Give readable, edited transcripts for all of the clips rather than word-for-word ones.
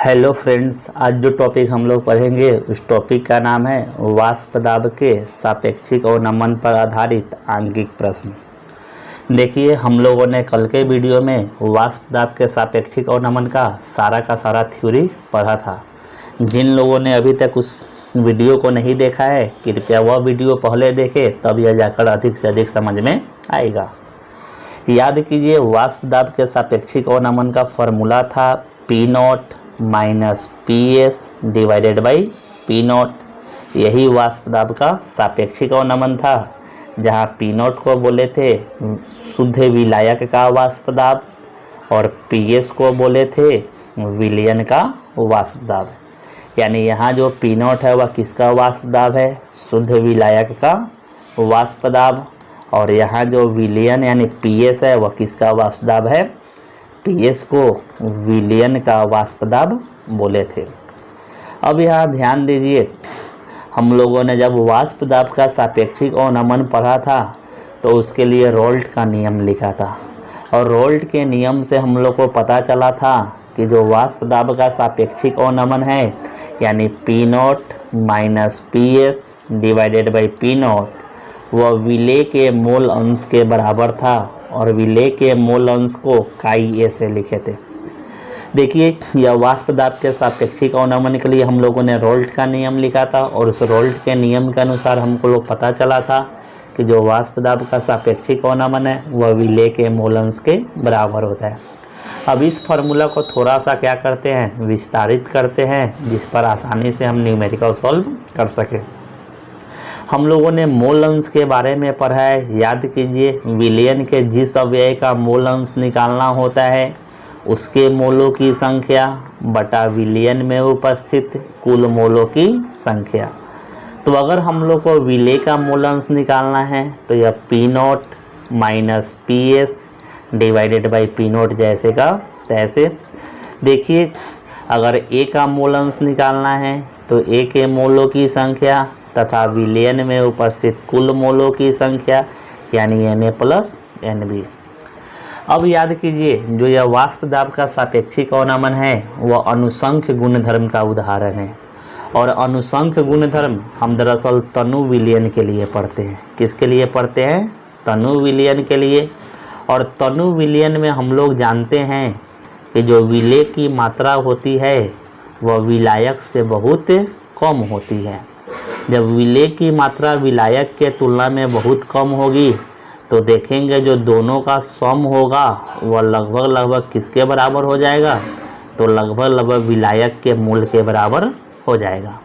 Hello friends, आज जो topic हम लोग पढ़ेंगे उस टॉपिक का नाम है वाष्प दाब के सापेक्षिक और नमन पर आधारित आंकिक प्रश्न। देखिए, हम लोगों ने कल के वीडियो में वाष्प दाब के सापेक्षिक और नमन का सारा थ्योरी पढ़ा था। जिन लोगों ने अभी तक उस वीडियो को नहीं देखा है, कृपया वह वीडियो पहले देखें, तब यह जाकर अधिक से अधिक समझ में आएगा। याद कीजिए, वाष्प दाब के सापेक्षिक और नमन का फॉर्मूला था P0 minus PS divided by P0। यही वाष्प दाब का सापेक्षिक और नमन था, जहाँ P0 को बोले थे शुद्ध विलायक का वाष्प दाब और PS को बोले थे विलयन का वाष्प दाब। यानी यहाँ जो P0 है वह किसका वाष्प दाब है? शुद्ध विलायक का वाष्प दाब। और यहाँ जो विलयन यानी PS है वह किसका वाष्प दाब है? PS को विलयन का वाष्प दाब बोले थे। अब यहाँ ध्यान दीजिए, हम लोगों ने जब वाष्प दाब का सापेक्षिक और नमन पढ़ा था तो उसके लिए रोल्ट का नियम लिखा था। और रोल्ट के नियम से हम लोग को पता चला था कि जो वाष्प दाब का सापेक्षिक और नमन है यानी P0 minus PS divided by P0 वह विलेय के मोल अंश के बराबर था। और विलेय के मोल अंश को काई ए से लिखे थे। देखिए, यह वाष्प दाब के सापेक्षिक और नमन के लिए हम लोगों ने रोल्ट का नियम लिखा था और उस रोल्ट के नियम के अनुसार हमको लोग पता चला था कि जो वाष्प दाब का सापेक्षिक और नमन है वह विलेय के मोल अंश के बराबर होता है। अब इस फॉर्मूला को थोड़ा सा क्या करते हैं, विस्तारित करते हैं, जिस पर आसानी से हम न्यूमेरिकल सॉल्व कर सकें। हम लोगों ने मोल अंश के बारे में पढ़ा है। याद कीजिए, विलयन के जिस अव्यय का मोल अंश निकालना होता है उसके मोलों की संख्या बटा विलयन में उपस्थित कुल मोलों की संख्या। तो अगर हम लोग को विलेय का मोल अंश निकालना है तो यह P0 minus PS divided by P0 जैसे का तैसे। देखिए, अगर A का मोल अंश निकालना है तो A के मोलों की संख्या तथा विलयन में उपस्थित कुल मोलों की संख्या यानी Na प्लस Nb। अब याद कीजिए, जो यह वाष्प दाब का सापेक्षिक और नमन है वह अनुसंख्य गुणधर्म का उदाहरण है। और अनुसंख्य गुणधर्म हम दरअसल तनु विलयन के लिए पढ़ते हैं। किसके लिए पढ़ते हैं? तनु विलयन के लिए। और तनु विलयन में हम लोग जानते हैं कि जो विलेय की मात्रा होती है वह विलायक से बहुत कम होती है। जब विलेय की मात्रा विलायक के तुलना में बहुत कम होगी तो देखेंगे जो दोनों का सम होगा वह लगभग किसके बराबर हो जाएगा? तो लगभग विलायक के मूल के बराबर हो जाएगा।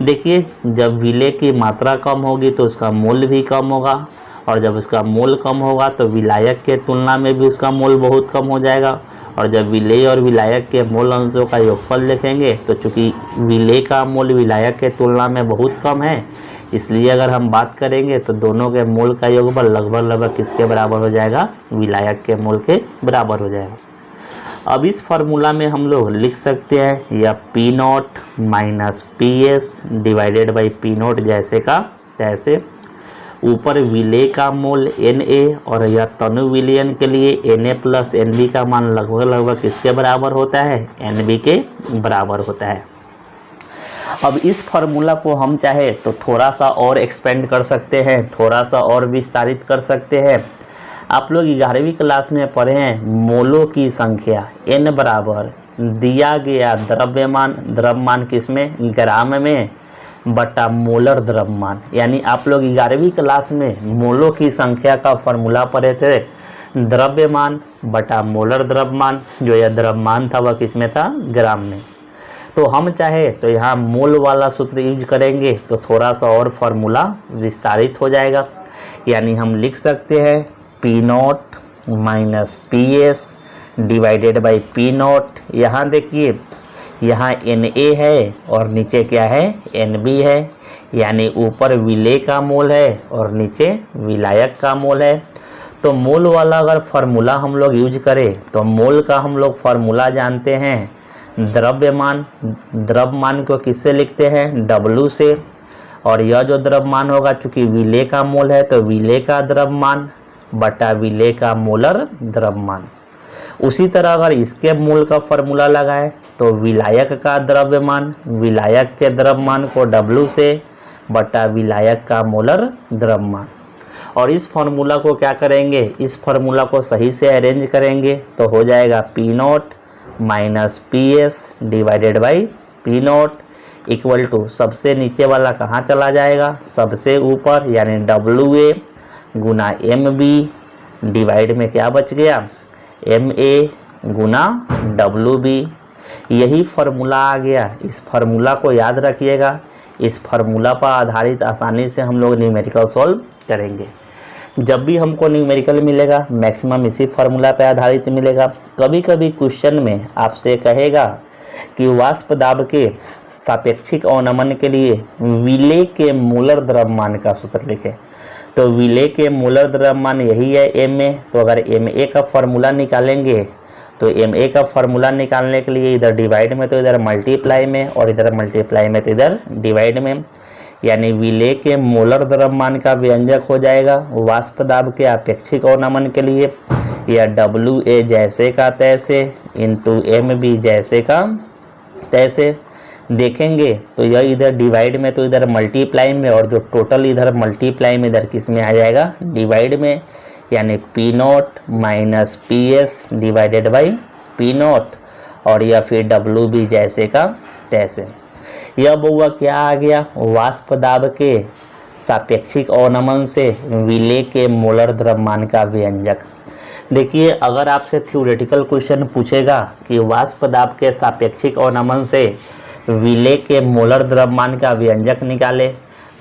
देखिए, जब विलेय की मात्रा कम होगी तो उसका मूल भी कम होगा, और जब उसका मूल कम होगा तो विलायक के तुलना में भी उसका मूल बहुत कम हो जाएगा। और जब विलेय और विलायक के मूल अंशों का योगफल देखेंगे तो चूँकि विलेय का मूल विलायक के तुलना में बहुत कम है, इसलिए अगर हम बात करेंगे तो दोनों के मूल का योगफल लगभग किसके बराबर हो जाएगा? विलायक के मूल के बराबर हो जाएगा। अब इस फार्मूला में हम लोग लिख सकते हैं या P0 minus PS divided by P0 जैसे का तैसे। ऊपर विलेय का मोल Na और यह तनु विलयन के लिए Na प्लस Nb का मान लगभग किसके बराबर होता है? Nb के बराबर होता है। अब इस फार्मूला को हम चाहे तो थोड़ा सा और एक्सपेंड कर सकते हैं, थोड़ा सा और विस्तारित कर सकते हैं। आप लोग 11वीं क्लास में पढ़े हैं मोलों की संख्या N बराबर दिया गया द्रव्यमान किसमें? ग्राम में बटा मोलर द्रव्यमान। यानी आप लोग 11वीं क्लास में मोलों की संख्या का फॉर्मूला पढ़े थे, द्रव्यमान बटा मोलर द्रव्यमान। जो यह द्रव्यमान था वह किसमें था? ग्राम में। तो हम चाहे तो यहाँ मोल वाला सूत्र यूज करेंगे तो थोड़ा सा और फार्मूला विस्तारित हो जाएगा। यानी हम लिख सकते हैं P0 minus PS divided by P0। यहाँ देखिए, यहाँ Na है और नीचे क्या है? Nb है। यानी ऊपर विलेय का मोल है और नीचे विलायक का मोल है। तो मोल वाला अगर फार्मूला हम लोग यूज करें तो मोल का हम लोग फार्मूला जानते हैं द्रव्यमान को किससे लिखते हैं? W से। और यह जो द्रव्यमान होगा, चूँकि विलेय का मोल है तो विलेय का द्रव्यमान बटा विलेय का मोलर द्रव्यमान। उसी तरह अगर इसके मूल का फॉर्मूला लगाए तो विलायक का द्रव्यमान, विलायक के द्रव्यमान को W से बटा विलायक का मोलर द्रव्यमान। और इस फॉर्मूला को क्या करेंगे, इस फॉर्मूला को सही से अरेंज करेंगे तो हो जाएगा P0 minus PS divided by P0 equal to सबसे नीचे वाला कहाँ चला जाएगा, सबसे ऊपर, यानी WA गुना MB डिवाइड में क्या बच गया, MA गुना WB। यही फार्मूला आ गया। इस फार्मूला को याद रखिएगा। इस फार्मूला पर आधारित आसानी से हम लोग न्यूमेरिकल सॉल्व करेंगे। जब भी हमको न्यूमेरिकल मिलेगा मैक्सिमम इसी फार्मूला पर आधारित मिलेगा। कभी कभी क्वेश्चन में आपसे कहेगा कि वाष्प दाब के सापेक्षिक अवनमन के लिए विलेय के मोलर द्रव्यमान का सूत्र लिखें। तो विलेय के मोलर द्रव्यमान यही है MA। तो अगर MA का फार्मूला निकालेंगे तो MA का फार्मूला निकालने के लिए इधर डिवाइड में तो इधर मल्टीप्लाई में, और इधर मल्टीप्लाई में तो इधर डिवाइड में, यानी विलेय के मोलर द्रव्यमान का व्यंजक हो जाएगा वाष्प दाब के अपेक्षिक अवनमन के लिए, या WA जैसे का तैसे इंटू MB जैसे का तैसे। देखेंगे तो यह इधर डिवाइड में तो इधर मल्टीप्लाई में, और जो टोटल इधर मल्टीप्लाई में इधर किस में आ जाएगा, डिवाइड में, यानी P0 minus PS divided by P0, और या फिर WB जैसे का तैसे। यह बउआ क्या आ गया, वाष्प दाब के सापेक्षिक अवनमन से विलेय के मोलर द्रव्यमान का व्यंजक। देखिए अगर आपसे थ्योरेटिकल क्वेश्चन पूछेगा कि वाष्प दाब के सापेक्षिक अवनमन से विलेय के मोलर द्रव्यमान का व्यंजक निकाले,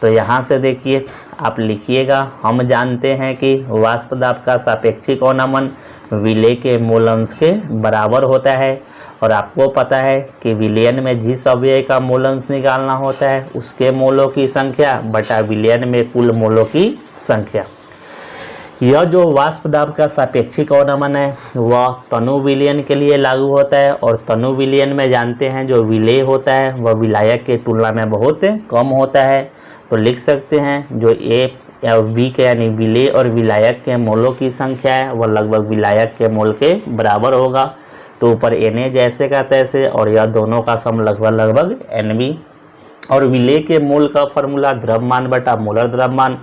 तो यहाँ से देखिए आप लिखिएगा, हम जानते हैं कि वाष्प दाब का सापेक्षिक अवनमन विलेय के मोल अंश के बराबर होता है, और आपको पता है कि विलयन में जिस अवयव का मोल अंश निकालना होता है उसके मोलों की संख्या बटा विलयन में कुल मोलों की संख्या। यह जो वाष्प दाब का सापेक्षिक अवनमन है वह तनु विलयन के लिए लागू होता है, और तनु विलयन में जानते हैं जो विलेय होता है वह विलायक के तुलना में बहुत कम होता है। तो लिख सकते हैं जो A या V के यानी विलेय और विलायक के मोलों की संख्या है वह लगभग विलायक के मोल के बराबर होगा। तो ऊपर Na जैसे का तैसे, और यह दोनों का सम लगभग NB। और विलेय के मोल का फार्मूला द्रव्यमान बटा मोलर द्रव्यमान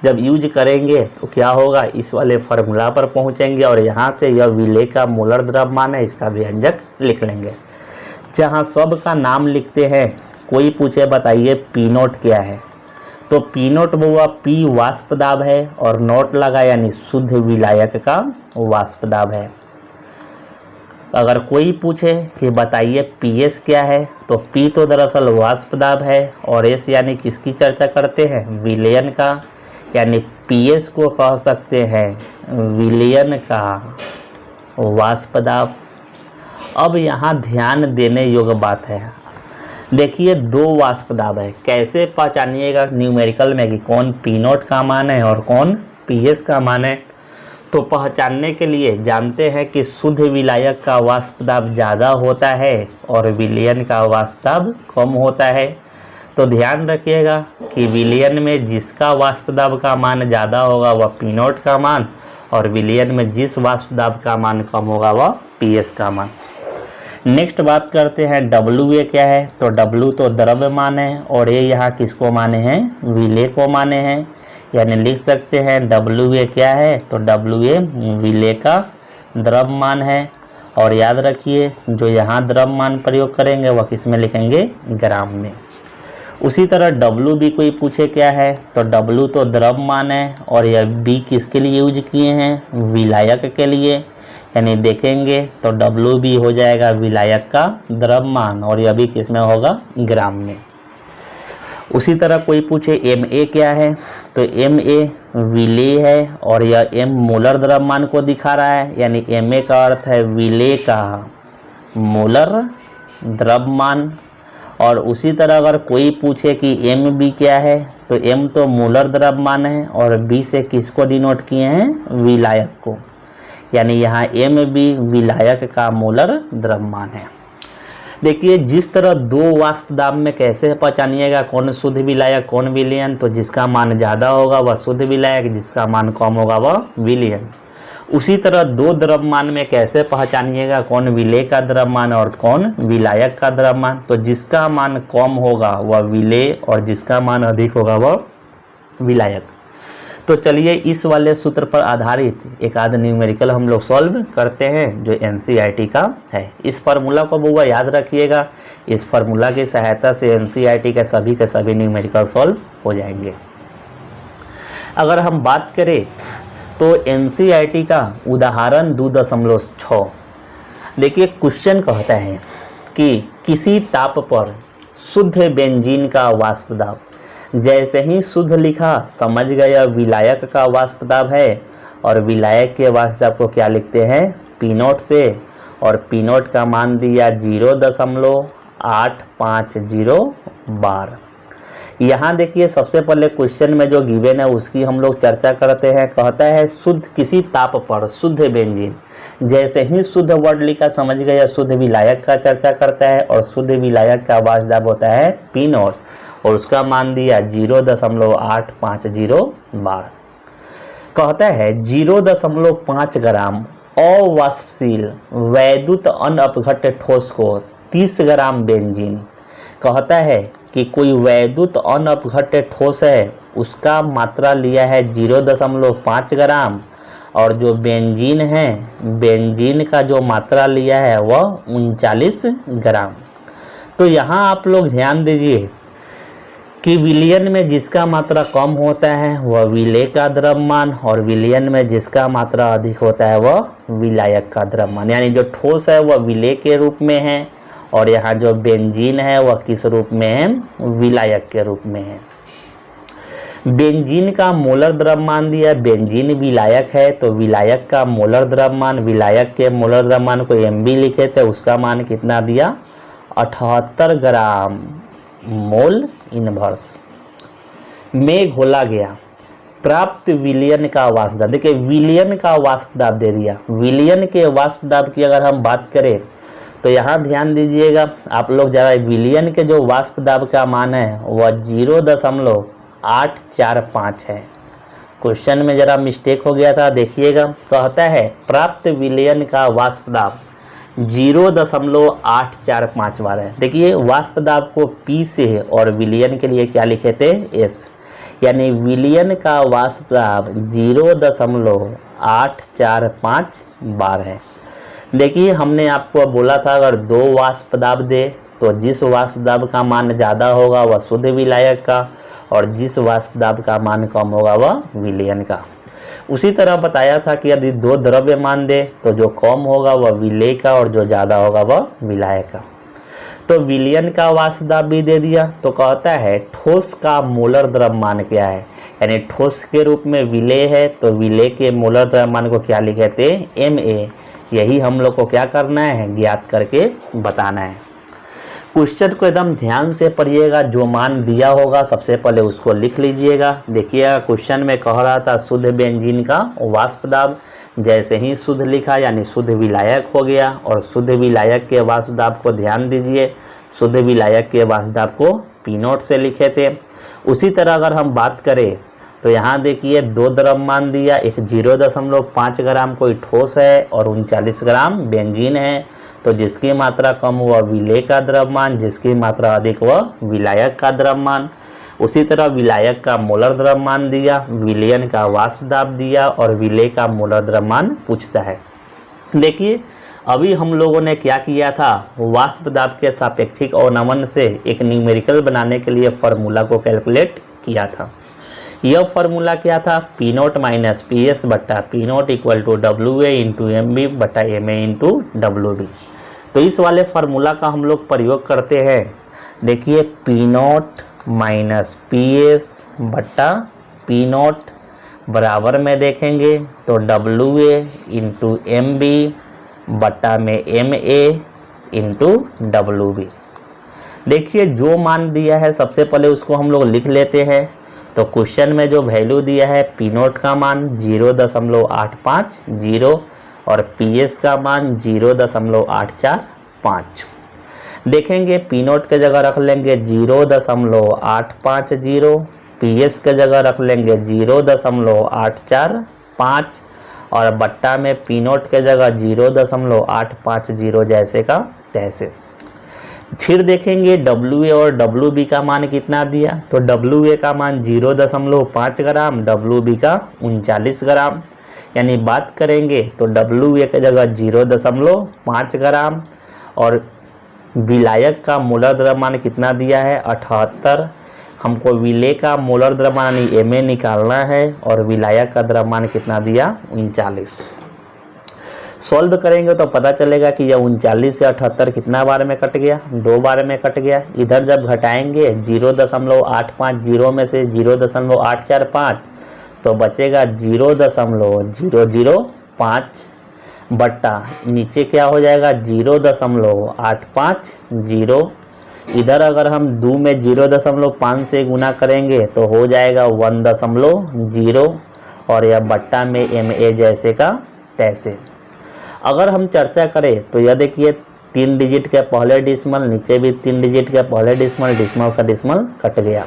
जब यूज करेंगे तो क्या होगा, इस वाले फार्मूला पर पहुंचेंगे, और यहाँ से यह विलेय का मोलर द्रव्यमान है इसका व्यंजक लिख लेंगे। जहाँ सब का नाम लिखते हैं, कोई पूछे बताइए P0 क्या है, तो P0 हुआ P वाष्प दाब है और नोट लगा यानी शुद्ध विलायक का वाष्प दाब है। अगर कोई पूछे कि बताइए PS क्या है, तो P तो दरअसल वाष्प दाब है, और S यानी किसकी चर्चा करते हैं, विलयन का, यानी PS को कह सकते हैं विलयन का वाष्प दाब। अब यहाँ ध्यान देने योग्य बात है, देखिए दो वाष्प दाब है, कैसे पहचानिएगा न्यूमेरिकल में कि कौन P0 का मान है और कौन PS का मान है। तो पहचानने के लिए जानते हैं कि शुद्ध विलायक का वाष्प दाब ज़्यादा होता है और विलयन का वाष्प दाब कम होता है। तो ध्यान रखिएगा कि विलयन में जिसका वाष्प दाब का मान ज़्यादा होगा वह P0 का मान, और विलयन में जिस वाष्प दाब का मान कम होगा वह PS का मान। नेक्स्ट बात करते हैं WA क्या है, तो W तो द्रव्यमान है, और ये यहाँ किसको माने हैं, विलेय को माने हैं, यानी लिख सकते हैं WA क्या है, तो WA विलेय का द्रव्यमान है। और याद रखिए जो यहाँ द्रव्यमान प्रयोग करेंगे वह किस में लिखेंगे, ग्राम में। उसी तरह WB कोई पूछे क्या है, तो W तो द्रव्यमान है, और यह B किसके लिए यूज किए हैं, विलायक के लिए, यानी देखेंगे तो WB हो जाएगा विलायक का द्रव्यमान, और यह भी किस में होगा, ग्राम में। उसी तरह कोई पूछे MA क्या है, तो MA विलेय है, और यह M मोलर द्रव्यमान को दिखा रहा है, यानी MA का अर्थ है विलेय का मोलर द्रव्यमान। और उसी तरह अगर कोई पूछे कि MB क्या है, तो M तो मोलर द्रव्यमान है, और B से किसको डिनोट किए हैं, विलायक को, यानी यहाँ MB विलायक का मोलर द्रव्यमान है। देखिए जिस तरह दो वाष्प दाब में कैसे पहचानिएगा कौन शुद्ध विलायक कौन विलयन, तो जिसका मान ज़्यादा होगा वह शुद्ध विलायक, जिसका मान कम होगा वह विलयन। उसी तरह दो द्रव्यमान में कैसे पहचानिएगा कौन विलेय का द्रव्यमान और कौन विलायक का द्रव्यमान। तो जिसका मान कम होगा वह विलेय और जिसका मान अधिक होगा वह विलायक। तो चलिए इस वाले सूत्र पर आधारित एक आध न्यूमेरिकल हम लोग सॉल्व करते हैं जो एनसीईआरटी का है। इस फार्मूला को बउआ याद रखिएगा, इस फार्मूला की सहायता से एनसीईआरटी के सभी न्यूमेरिकल सॉल्व हो जाएंगे। अगर हम बात करें तो एनसीईआरटी का उदाहरण 2.6 देखिए, क्वेश्चन कहता है कि किसी ताप पर शुद्ध बेंजीन का वाष्प दाब, जैसे ही शुद्ध लिखा समझ गया विलायक का वाष्प दाब है, और विलायक के वाष्प दाब को क्या लिखते हैं पी नोट से, और पी नोट का मान दिया 0.850 बार। यहाँ देखिए सबसे पहले क्वेश्चन में जो गिवन है उसकी हम लोग चर्चा करते हैं। कहता है शुद्ध किसी ताप पर शुद्ध बेंजीन, जैसे ही शुद्ध वर्ड लिखा समझ गया शुद्ध विलायक का चर्चा करता है, और शुद्ध विलायक का वाष्प दाब होता है पी नोट और उसका मान दिया 0.850 बार। कहता है 0.5 ग्राम अवाष्पशील वैद्युत अनअपघट्य ठोस को 30 ग्राम बेंजीन, कहता है कि कोई वैद्युत अनअपघट्य ठोस है उसका मात्रा लिया है 0.5 ग्राम, और जो बेंजीन है बेंजीन का जो मात्रा लिया है वह 39 ग्राम। तो यहाँ आप लोग ध्यान दीजिए कि विलयन में जिसका मात्रा कम होता है वह विलेय का द्रव्यमान, और विलयन में जिसका मात्रा अधिक होता है वह विलायक का द्रव्यमान। यानी जो ठोस है वह विलेय के रूप में है, और यहाँ जो बेंजीन है वह किस रूप में है विलायक के रूप में है। बेंजीन का मोलर द्रव्यमान दिया, बेंजीन विलायक है तो विलायक का मोलर द्रव्यमान, विलायक के मोलर द्रव्यमान को एमबी लिखे थे, उसका मान कितना दिया 78 ग्राम मोल इनवर्स में घोला गया। प्राप्त विलयन का वाष्प दाब, देखिए विलयन का वाष्प दाब दे दिया। विलयन के वाष्प दाब की अगर हम बात करें तो यहाँ ध्यान दीजिएगा आप लोग जरा, विलयन के जो वाष्प दाब का मान है वह 0.845 है। क्वेश्चन में जरा मिस्टेक हो गया था, देखिएगा। कहता है प्राप्त विलयन का वाष्प दाब 0.845 बार है। देखिए वाष्प दाब को P से और विलयन के लिए क्या लिखे थे S, यानी विलयन का वाष्प दाब 0.845 बार है। देखिए हमने आपको बोला था अगर दो वाष्प दाब दे तो जिस वाष्प दाब का मान ज़्यादा होगा वह शुद्ध विलायक का, और जिस वाष्प दाब का मान कम होगा वह विलयन का। उसी तरह बताया था कि यदि दो द्रव्यमान दे तो जो कम होगा वह विलेय का और जो ज़्यादा होगा वह विलायक का। तो विलयन का वाष्प दाब भी दे दिया। तो कहता है ठोस का मोलर द्रव्यमान क्या है, यानी ठोस के रूप में विलेय है तो विलेय के मोलर द्रव्यमान को क्या लिखे थे MA। यही हम लोग को क्या करना है ज्ञात करके बताना है। क्वेश्चन को एकदम ध्यान से पढ़िएगा, जो मान दिया होगा सबसे पहले उसको लिख लीजिएगा। देखिएगा क्वेश्चन में कह रहा था शुद्ध बेंजीन का वाष्प दाब, जैसे ही शुद्ध लिखा यानी शुद्ध विलायक हो गया, और शुद्ध विलायक के वाष्प दाब को ध्यान दीजिए, शुद्ध विलायक के वाष्प दाब को P नोट से लिखे थे। उसी तरह अगर हम बात करें तो यहाँ देखिए दो द्रव्यमान दिया, एक 0.5 ग्राम कोई ठोस है और 39 ग्राम बेंजीन है, तो जिसकी मात्रा कम हुआ विलेय का द्रव्यमान, जिसकी मात्रा अधिक हुआ विलायक का द्रव्यमान। उसी तरह विलायक का मोलर द्रव्यमान दिया, विलयन का वाष्प दाब दिया और विलेय का मोलर द्रव्यमान पूछता है। देखिए अभी हम लोगों ने क्या किया था, वाष्प दाब के सापेक्षिक अवनमन से एक न्यूमेरिकल बनाने के लिए फार्मूला को कैलकुलेट किया था। यह फार्मूला क्या था, P नोट माइनस PS बट्टा P naught equal to WA into MB बट्टा MA इंटू WB। तो इस वाले फार्मूला का हम लोग प्रयोग करते हैं। देखिए P नोट माइनस PS बट्टा P नोट बराबर में देखेंगे तो WA इंटू MB बट्टा में MA इंटू WB। देखिए जो मान दिया है सबसे पहले उसको हम लोग लिख लेते हैं। तो क्वेश्चन में जो वैल्यू दिया है P नोट का मान 0.850 और PS का मान 0.845। देखेंगे P नोट के जगह रख लेंगे 0.850, PS के जगह रख लेंगे 0.845 और बट्टा में पी नोट के जगह 0.850 जैसे का तैसे। फिर देखेंगे WA और WB का मान कितना दिया, तो WA का मान 0.5 ग्राम, WB का 39 ग्राम। यानी बात करेंगे तो WA की जगह 0.5 ग्राम और विलायक का मोलर द्रव्यमान कितना दिया है 78। हमको विलेय का मोलर द्रव्यमान यानी MA निकालना है और विलायक का द्रव्यमान कितना दिया 39। सॉल्व करेंगे तो पता चलेगा कि यह 39 से 78 कितना बार में कट गया, 2 बार में कट गया। इधर जब घटाएंगे 0.850 में से 0.845 तो बचेगा 0.005 बट्टा नीचे क्या हो जाएगा 0.850। इधर अगर हम 2 में 0.5 से गुना करेंगे तो हो जाएगा 1.0 और यह बट्टा में MA जैसे का तैसे। अगर हम चर्चा करें तो यह देखिए 3 डिजिट के पहले डिसमल, नीचे भी 3 डिजिट के पहले डिसमल, डिसमल से डिसमल कट गया।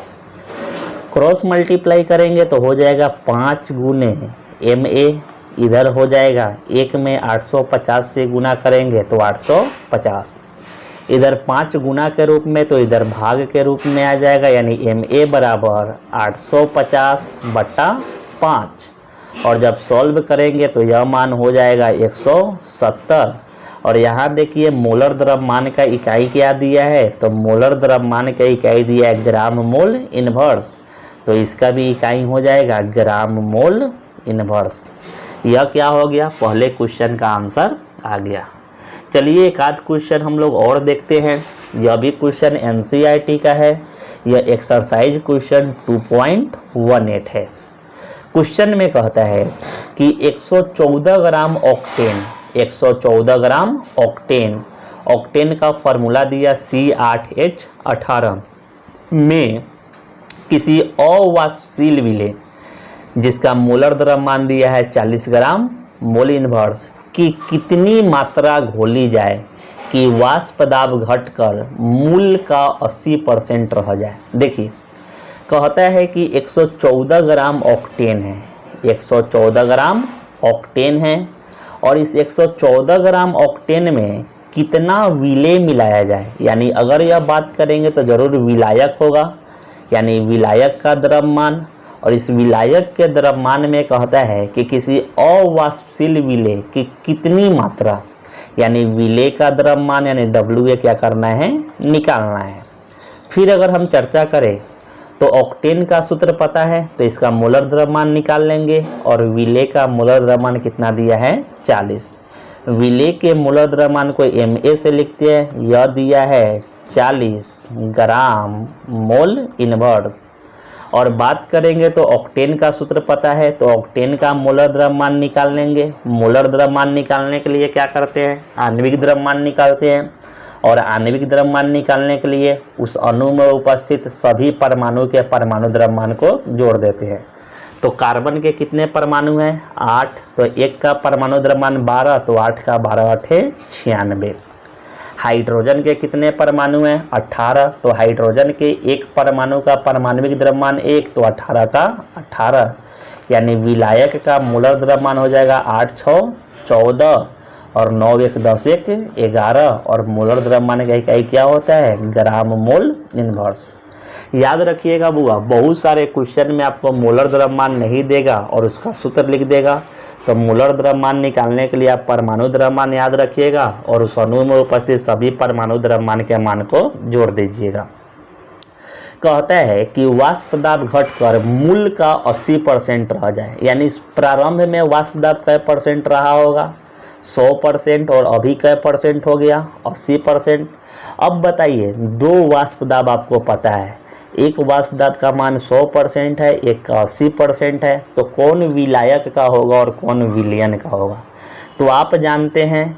क्रॉस मल्टीप्लाई करेंगे तो हो जाएगा 5 गुने MA, इधर हो जाएगा 1 में 850 से गुना करेंगे तो 850, इधर 5 गुना के रूप में तो इधर भाग के रूप में आ जाएगा। यानी MA बराबर 850 बट्टा 5 और जब सॉल्व करेंगे तो यह मान हो जाएगा 170। और यहाँ देखिए मोलर द्रव्यमान का इकाई क्या दिया है, तो मोलर द्रव्यमान का इकाई दिया है ग्राम मोल इन्वर्स, तो इसका भी इकाई हो जाएगा ग्राम मोल इन्वर्स। यह क्या हो गया, पहले क्वेश्चन का आंसर आ गया। चलिए एक आध क्वेश्चन हम लोग और देखते हैं। यह भी क्वेश्चन NCERT का है, यह एक्सरसाइज क्वेश्चन 2.18 है। क्वेश्चन में कहता है कि 114 ग्राम ऑक्टेन, 114 ग्राम ऑक्टेन, ऑक्टेन का फॉर्मूला दिया C8H18 में किसी अवाष्पशील विलेय जिसका मोलर द्रव्यमान दिया है 40 ग्राम मोल इन्वर्स की कितनी मात्रा घोली जाए कि वाष्प दाब घटकर मूल का 80% रह जाए। देखिए कहता है कि 114 ग्राम ऑक्टेन है, 114 ग्राम ऑक्टेन है और इस 114 ग्राम ऑक्टेन में कितना विलेय मिलाया जाए। यानी अगर यह बात करेंगे तो ज़रूर विलायक होगा, यानी विलायक का द्रव्यमान। और इस विलायक के द्रव्यमान में कहता है कि किसी अवाष्पशील विलेय की कितनी मात्रा, यानी विलेय का द्रव्यमान यानी WA क्या करना है, निकालना है। फिर अगर हम चर्चा करें तो ऑक्टेन का सूत्र पता है तो इसका मोलर द्रव्यमान निकाल लेंगे और विलेय का मोलर द्रव्यमान कितना दिया है 40। विलेय के मोलर द्रव्यमान को MA से लिखते हैं, यह दिया है 40 ग्राम मोल इन्वर्स। और बात करेंगे तो ऑक्टेन का सूत्र पता है तो ऑक्टेन का मोलर द्रव्यमान निकाल लेंगे। मोलर द्रव्यमान निकालने के लिए क्या करते हैं, आणविक द्रव्यमान निकालते हैं और आणविक द्रव्यमान निकालने के लिए उस अणु में उपस्थित सभी परमाणु के परमाणु द्रव्यमान को जोड़ देते हैं। तो कार्बन के कितने परमाणु हैं 8, तो एक का परमाणु द्रव्यमान 12, तो 8 का 12 8 96। हाइड्रोजन के कितने परमाणु हैं 18, तो हाइड्रोजन के एक परमाणु का परमाणविक द्रव्यमान 1, तो 18 का 18। यानी विलायक का मोलर द्रव्यमान हो जाएगा 8 6 14 और 9 1 10 1 11 और मोलर द्रव्यमान का इकाई क्या होता है ग्राम मोल इन्वर्स। याद रखिएगा बुआ, बहुत सारे क्वेश्चन में आपको मोलर द्रव्यमान नहीं देगा और उसका सूत्र लिख देगा, तो मोलर द्रव्यमान निकालने के लिए आप परमाणु द्रव्यमान याद रखिएगा और उस अणु में उपस्थित सभी परमाणु द्रव्यमान के मान को जोड़ दीजिएगा। कहता है कि वाष्प दाब घटकर मूल का 80% रह जाए। यानी प्रारंभ में वाष्प दाब कै % रहा होगा 100% और अभी कै % हो गया 80%। अब बताइए दो वाष्प दाब आपको पता है, एक वाष्प दाब का मान 100% है, एक का 80% है, तो कौन विलायक का होगा और कौन विलयन का होगा। तो आप जानते हैं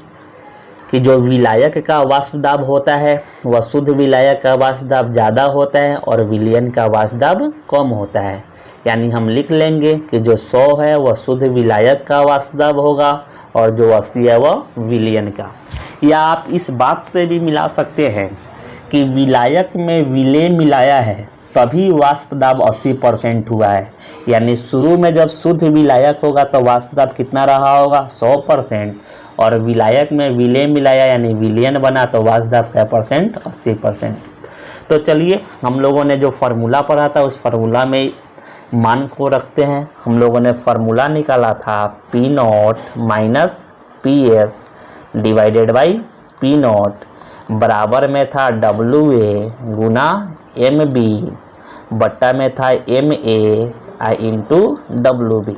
कि जो विलायक का वाष्प दाब होता है वह शुद्ध विलायक का वाष्प दाब ज़्यादा होता है और विलयन का वाष्प दाब कम होता है। यानी हम लिख लेंगे कि जो 100 है वह शुद्ध विलायक का वाष्प दाब होगा और जो 80 है वह विलयन का। या आप इस बात से भी मिला सकते हैं कि विलायक में विलेय मिलाया है तभी वाष्प दाब 80% हुआ है। यानी शुरू में जब शुद्ध विलायक होगा तो वाष्प दाब कितना रहा होगा 100%, और विलायक में विलय मिलाया यानी विलयन बना तो वाष्प दाब क्या परसेंट 80%। तो चलिए हम लोगों ने जो फार्मूला पढ़ा था उस फार्मूला में मान को रखते हैं। हम लोगों ने फार्मूला निकाला था P0 minus PS divided by P0 बराबर में था WA गुना MB बट्टा में था MA इंटू WB।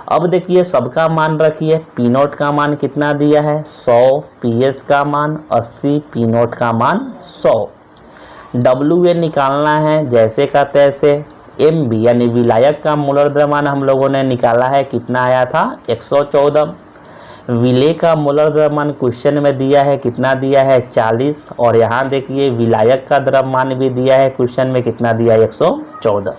अब देखिए सबका मान रखिए। P0 का मान कितना दिया है 100, PS का मान 80, P0 का मान 100। WA निकालना है जैसे का तैसे। MB यानी विलायक का मोलर द्रव्यमान हम लोगों ने निकाला है, कितना आया था 114। विलेय का मोलर द्रव्यमान क्वेश्चन में दिया है, कितना दिया है 40, और यहाँ देखिए विलायक का द्रव्यमान भी दिया है क्वेश्चन में, कितना दिया है 114।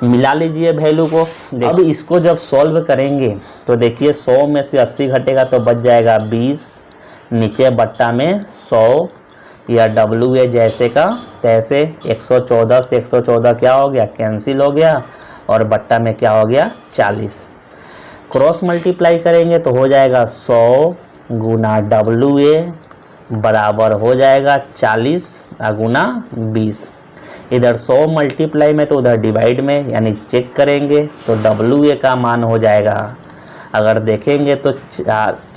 मिला लीजिए वैल्यू को। अब इसको जब सॉल्व करेंगे तो देखिए 100 में से 80 घटेगा तो बच जाएगा 20, नीचे बट्टा में 100 या WA जैसे का तैसे। 114 से 114 क्या हो गया कैंसिल हो गया, और बट्टा में क्या हो गया 40। क्रॉस मल्टीप्लाई करेंगे तो हो जाएगा 100 गुना WA बराबर हो जाएगा 40 गुना 20। इधर 100 मल्टीप्लाई में तो उधर डिवाइड में, यानी चेक करेंगे तो WA का मान हो जाएगा, अगर देखेंगे तो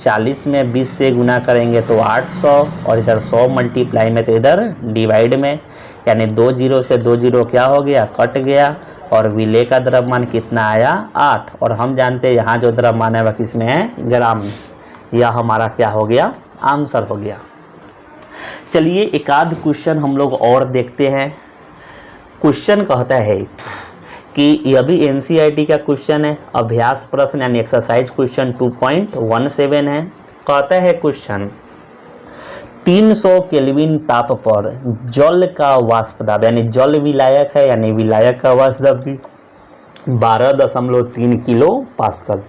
40 में 20 से गुना करेंगे तो 800, और इधर 100 मल्टीप्लाई में तो इधर डिवाइड में, यानी 2 जीरो से 2 जीरो क्या हो गया कट गया, और विलेय का द्रव्यमान कितना आया 8। और हम जानते हैं यहाँ जो द्रव्यमान है वह किस में है ग्राम में। यह हमारा क्या हो गया आंसर हो गया। चलिए एक आध क्वेश्चन हम लोग और देखते हैं। क्वेश्चन कहता है कि यह भी NCERT का क्वेश्चन है, अभ्यास प्रश्न यानी एक्सरसाइज क्वेश्चन 2.17 है। कहता है क्वेश्चन 300 केल्विन ताप पर जल का वाष्प दाब, यानी जल विलायक है यानी विलायक का वाष्प दाब 12.3 किलो पास्कल।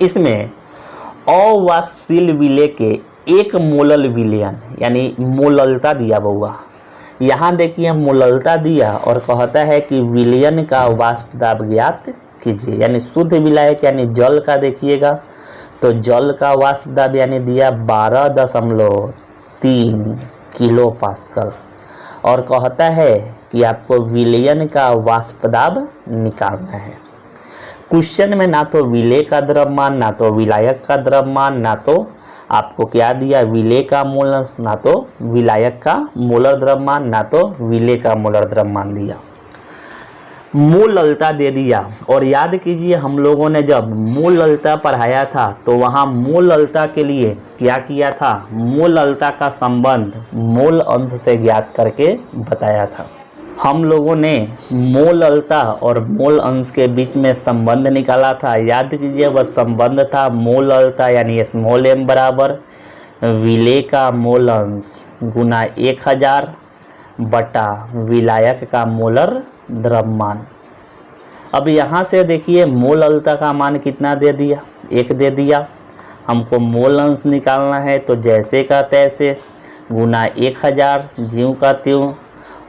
इसमें अवाष्पशील विलेय के 1 मोलल विलयन यानी मोललता दिया हुआ। यहाँ देखिए मोललता दिया और कहता है कि विलयन का वाष्प दाब ज्ञात कीजिए, यानी शुद्ध विलायक यानी जल का देखिएगा तो जल का वाष्प दाब यानी दिया 12.3 किलो पास्कल, और कहता है कि आपको विलयन का वाष्प दाब निकालना है। क्वेश्चन में ना तो विलेय का द्रव्यमान, ना तो विलायक का द्रव्यमान, ना तो आपको क्या दिया विलेय का मोलस, ना तो विलायक का मोलर द्रव्यमान, ना तो विलेय का मोलर द्रव्यमान दिया। मोललता दे दिया। और याद कीजिए हम लोगों ने जब मोललता पढ़ाया था तो वहाँ मोललता के लिए क्या किया था, मोललता का संबंध मोल अंश से ज्ञात करके बताया था। हम लोगों ने मोललता और मोल अंश के बीच में संबंध निकाला था। याद कीजिए वह संबंध था मोललता यानी स्मॉल m बराबर विलेय का मोल अंश गुना 1000 बटा विलायक का मोलर द्रव्यमान। अब यहाँ से देखिए मोललता का मान कितना दे दिया 1 दे दिया। हमको मोल अंश निकालना है तो जैसे का तैसे गुना 1000 ज्यों का त्यों।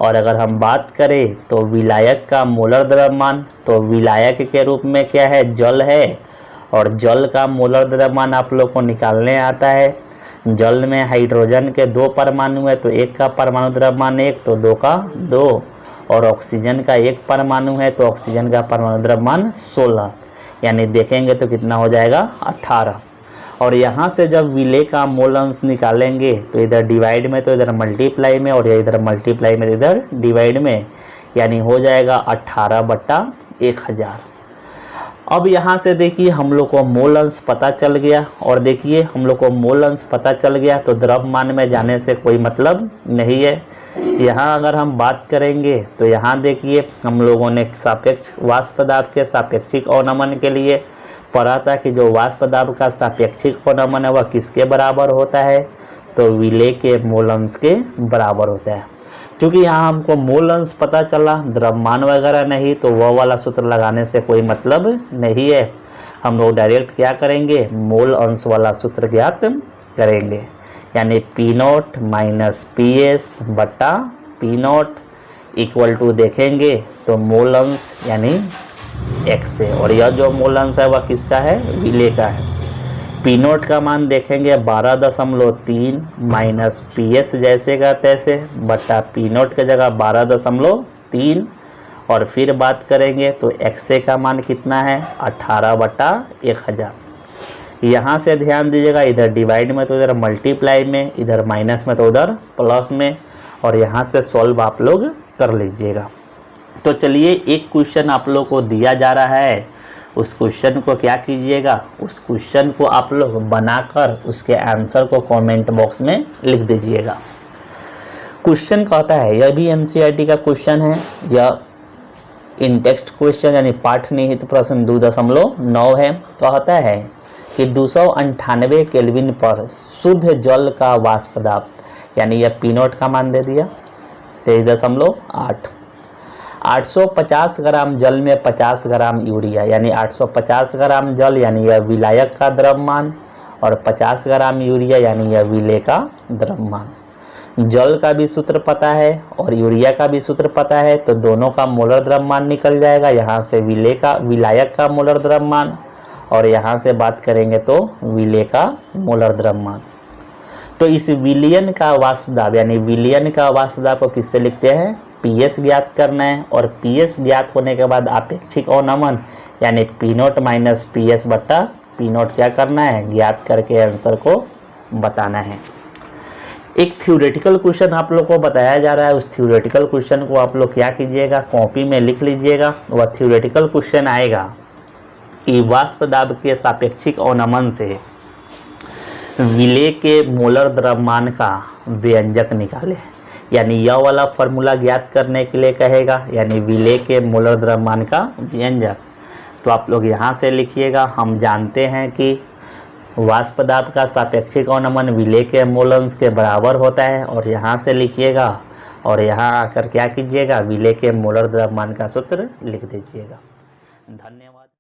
और अगर हम बात करें तो विलायक का मोलर द्रव्यमान, तो विलायक के रूप में क्या है जल है, और जल का मोलर द्रव्यमान आप लोग को निकालने आता है। जल में हाइड्रोजन के 2 परमाणु है तो 1 का परमाणु द्रव्यमान 1 तो 2 का 2, और ऑक्सीजन का 1 परमाणु है तो ऑक्सीजन का परमाणु द्रव्यमान 16, यानी देखेंगे तो कितना हो जाएगा 18। और यहाँ से जब विलेय का मोल अंश निकालेंगे तो इधर डिवाइड में तो इधर मल्टीप्लाई में, और इधर मल्टीप्लाई में इधर डिवाइड में, यानी हो जाएगा 18/1000। अब यहाँ से देखिए हम लोग को मोल अंश पता चल गया, और देखिए हम लोग को मोल अंश पता चल गया तो द्रव्यमान में जाने से कोई मतलब नहीं है। यहाँ अगर हम बात करेंगे तो यहाँ देखिए हम लोगों ने सापेक्ष वाष्प दाब के सापेक्षिक अवनमन के लिए पढ़ा था कि जो वाष्प दाब का सापेक्षिक अवनमन है वह किसके बराबर होता है, तो विलेय के मोल अंश के बराबर होता है। क्योंकि यहाँ हमको मोल अंश पता चला, द्रव्यमान वगैरह नहीं, तो वह वाला सूत्र लगाने से कोई मतलब नहीं है। हम लोग डायरेक्ट क्या करेंगे मोल अंश वाला सूत्र ज्ञात करेंगे, यानी P0 माइनस PS बटा P0 इक्वल टू देखेंगे तो मोल अंश यानी x है, और यह जो मोल अंश है वह किसका है, विले का है। पी नोट का मान देखेंगे 12.3 माइनस पी एस जैसे का तैसे बटा पी नोट की जगह 12.3, और फिर बात करेंगे तो एक्स का मान कितना है 18/1000। यहाँ से ध्यान दीजिएगा, इधर डिवाइड में तो इधर मल्टीप्लाई में, इधर माइनस में तो उधर प्लस में, और यहाँ से सॉल्व आप लोग कर लीजिएगा। तो चलिए एक क्वेश्चन आप लोग को दिया जा रहा है, उस क्वेश्चन को क्या कीजिएगा, उस क्वेश्चन को आप लोग बनाकर उसके आंसर को कमेंट बॉक्स में लिख दीजिएगा। क्वेश्चन कहता है, यह भी एनसीईआरटी का क्वेश्चन है, यह इन टेक्स्ट क्वेश्चन यानी पाठ निहित प्रश्न 2.9 है। कहता है कि 298 केल्विन पर शुद्ध जल का वाष्प दाब, यानी यह पी नोट का मान दे दिया 23.8, 850 ग्राम जल में 50 ग्राम यूरिया, यानी 850 ग्राम जल यानी यह विलायक का द्रव्यमान, और 50 ग्राम यूरिया यानी यह विलेय का द्रव्यमान। जल का भी सूत्र पता है और यूरिया का भी सूत्र पता है, तो दोनों का मोलर द्रव्यमान निकल जाएगा। यहाँ से विलायक का मोलर द्रव्यमान, और यहाँ से बात करेंगे तो विलेय का मोलर द्रव्यमान। तो इस विलयन का वाष्प दाब यानी विलयन का वाष्प दाब को किससे लिखते हैं, पीएस ज्ञात करना है, और पीएस ज्ञात होने के बाद आपेक्षिक अवनमन यानी पी नोट माइनस पीएस बट्टा पी नोट क्या करना है, ज्ञात करके आंसर को बताना है। एक थ्योरेटिकल क्वेश्चन आप लोग को बताया जा रहा है, उस थ्योरेटिकल क्वेश्चन को आप लोग क्या कीजिएगा, कॉपी में लिख लीजिएगा। वह थ्योरेटिकल क्वेश्चन आएगा कि वाष्प दाब के सापेक्षिक अवनमन से विलेय के मोलर द्रव्यमान का व्यंजक निकाले, यानी यह वाला फॉर्मूला ज्ञात करने के लिए कहेगा, यानी विलेय के मोलर द्रव्यमान का व्यंजक। तो आप लोग यहाँ से लिखिएगा, हम जानते हैं कि वाष्प दाब का सापेक्षिक अवनमन विलेय के मोल अंश के बराबर होता है, और यहाँ से लिखिएगा, और यहाँ आकर क्या कीजिएगा, विलेय के मोलर द्रव्यमान का सूत्र लिख दीजिएगा। धन्यवाद।